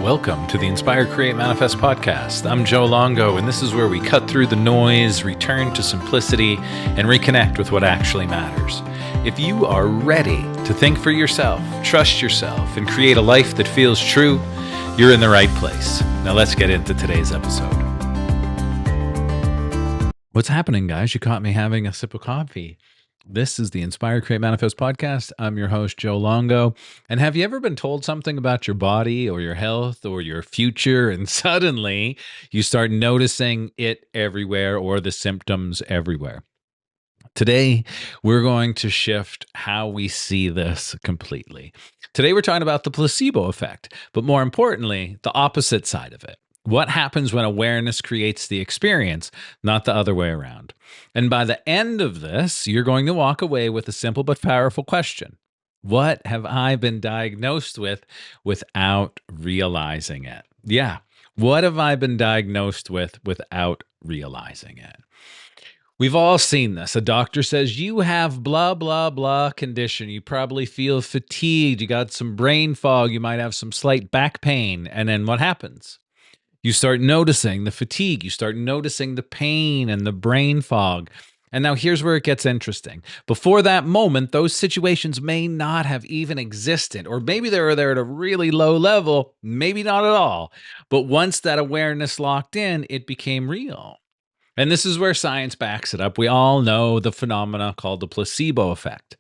Welcome to the Inspire, Create, Manifest podcast. I'm Joe Longo, and this is where we cut through the noise, return to simplicity, and reconnect with what actually matters. If you are ready to think for yourself, trust yourself, and create a life that feels true, you're in the right place. Now let's get into today's episode. What's happening, guys? You caught me having a sip of coffee. This is the Inspire, Create, Manifest podcast. I'm your host, Joe Longo. And have you ever been told something about your body or your health or your future, and suddenly you start noticing it everywhere or the symptoms everywhere? Today, we're going to shift how we see this completely. Today, we're talking about the placebo effect, but more importantly, the opposite side of it. What happens when awareness creates the experience, not the other way around? And by the end of this, you're going to walk away with a simple but powerful question. What have I been diagnosed with without realizing it? Yeah. What have I been diagnosed with without realizing it? We've all seen this. A doctor says you have blah, blah, blah condition. You probably feel fatigued. You got some brain fog. You might have some slight back pain. And then what happens? You start noticing the fatigue. You start noticing the pain and the brain fog. And now here's where it gets interesting. Before that moment, those situations may not have even existed, or maybe they were there at a really low level, maybe not at all. But once that awareness locked in, it became real. And this is where science backs it up. We all know the phenomena called the placebo effect,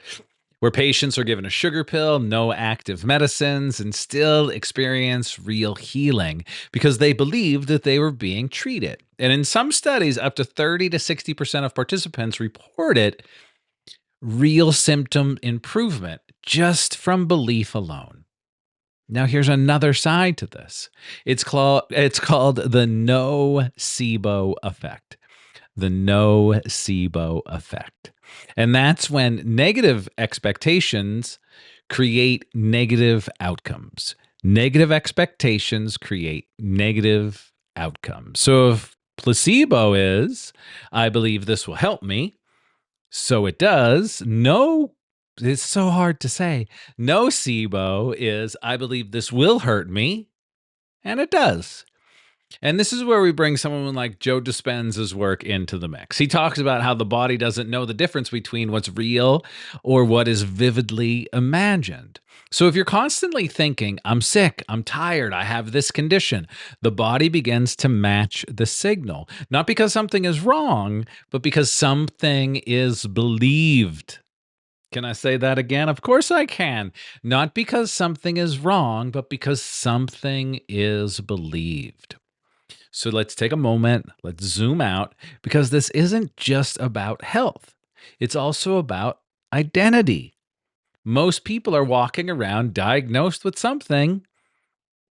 where patients are given a sugar pill, no active medicines, and still experience real healing because they believed that they were being treated. And in some studies, up to 30 to 60% of participants reported real symptom improvement just from belief alone. Now, here's another side to this. It's called the nocebo effect. The nocebo effect. And that's when negative expectations create negative outcomes. Negative expectations create negative outcomes. So if placebo is, I believe this will help me, so it does. No, it's so hard to say. Nocebo is, I believe this will hurt me, and it does. And this is where we bring someone like Joe Dispenza's work into the mix. He talks about how the body doesn't know the difference between what's real or what is vividly imagined. So if you're constantly thinking, I'm sick, I'm tired, I have this condition, the body begins to match the signal. Not because something is wrong, but because something is believed. Can I say that again? Of course I can. Not because something is wrong, but because something is believed. So let's take a moment, let's zoom out, because this isn't just about health. It's also about identity. Most people are walking around diagnosed with something.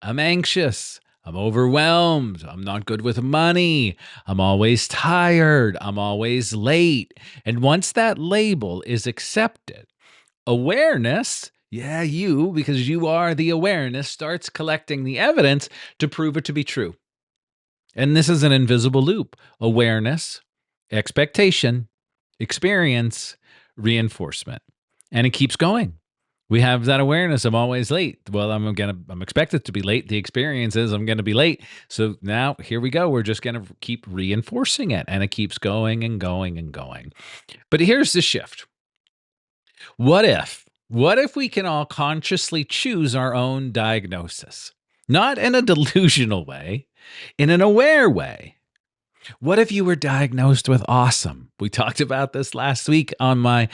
I'm anxious. I'm overwhelmed. I'm not good with money. I'm always tired. I'm always late. And once that label is accepted, awareness, yeah, you, because you are the awareness, starts collecting the evidence to prove it to be true. And this is an invisible loop: awareness, expectation, experience, reinforcement. And it keeps going. We have that awareness. I'm always late. Well, I'm expected to be late. The experience is I'm going to be late. So now here we go. We're just going to keep reinforcing it, and it keeps going and going and going. But here's the shift. What if we can all consciously choose our own diagnosis? Not in a delusional way, in an aware way. What if you were diagnosed with awesome? We talked about this last week on my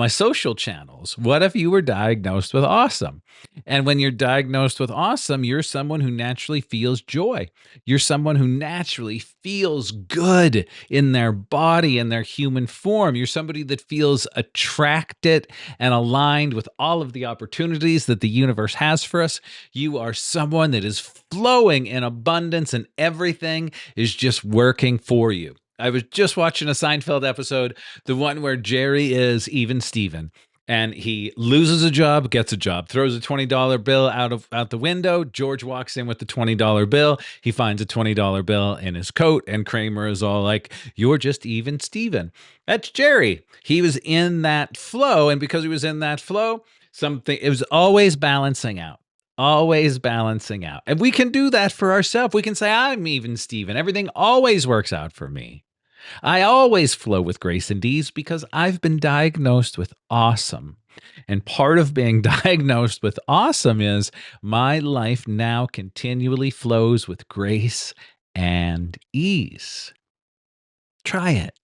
social channels. What if you were diagnosed with awesome? And when you're diagnosed with awesome, you're someone who naturally feels joy. You're someone who naturally feels good in their body and their human form. You're somebody that feels attracted and aligned with all of the opportunities that the universe has for us. You are someone that is flowing in abundance, and everything is just working for you. I was just watching a Seinfeld episode, the one where Jerry is even Steven, and he loses a job, gets a job, throws a $20 bill out the window. George walks in with the $20 bill. He finds a $20 bill in his coat, and Kramer is all like, "You're just even Steven." That's Jerry. He was in that flow, and because he was in that flow, it was always balancing out. always balancing out. And we can do that for ourselves. We can say, I'm even Steven. Everything always works out for me. I always flow with grace and ease because I've been diagnosed with awesome. And part of being diagnosed with awesome is my life now continually flows with grace and ease. Try it.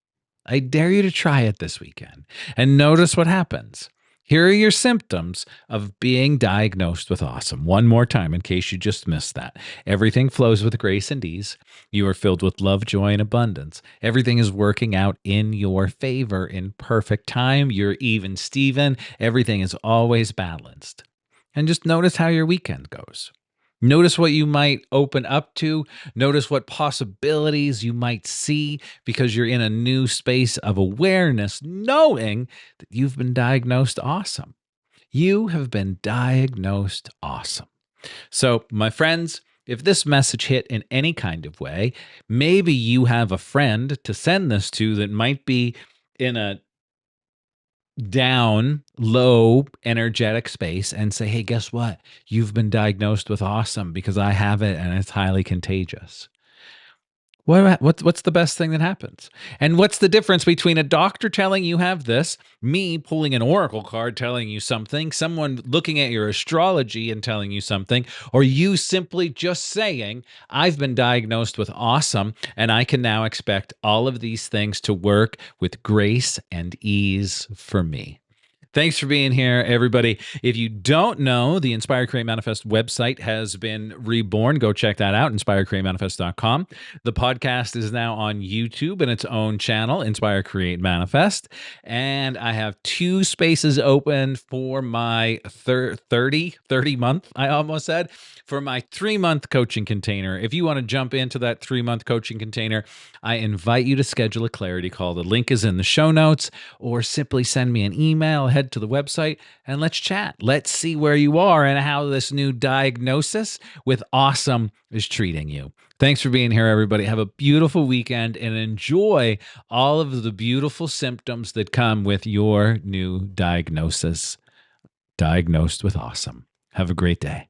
I dare you to try it this weekend and notice what happens. Here are your symptoms of being diagnosed with awesome. One more time, in case you just missed that. Everything flows with grace and ease. You are filled with love, joy, and abundance. Everything is working out in your favor in perfect time. You're even Steven. Everything is always balanced. And just notice how your weekend goes. Notice what you might open up to. Notice what possibilities you might see because you're in a new space of awareness, knowing that you've been diagnosed awesome. You have been diagnosed awesome. So, my friends, if this message hit in any kind of way, maybe you have a friend to send this to that might be in a down, low, energetic space and say, hey, guess what? You've been diagnosed with awesome because I have it and it's highly contagious. What's the best thing that happens? And what's the difference between a doctor telling you have this, me pulling an oracle card telling you something, someone looking at your astrology and telling you something, or you simply just saying, I've been diagnosed with awesome and I can now expect all of these things to work with grace and ease for me. Thanks for being here, everybody. If you don't know, the Inspire Create Manifest website has been reborn. Go check that out, inspirecreatemanifest.com. The podcast is now on YouTube in its own channel, Inspire Create Manifest. And I have 2 spaces open for my 30 month, I almost said, for my 3-month coaching container. If you want to jump into that 3-month coaching container, I invite you to schedule a clarity call. The link is in the show notes, or simply send me an email, head to the website, and let's chat. Let's see where you are and how this new diagnosis with awesome is treating you. Thanks for being here, everybody. Have a beautiful weekend and enjoy all of the beautiful symptoms that come with your new diagnosis. Diagnosed with awesome. Have a great day.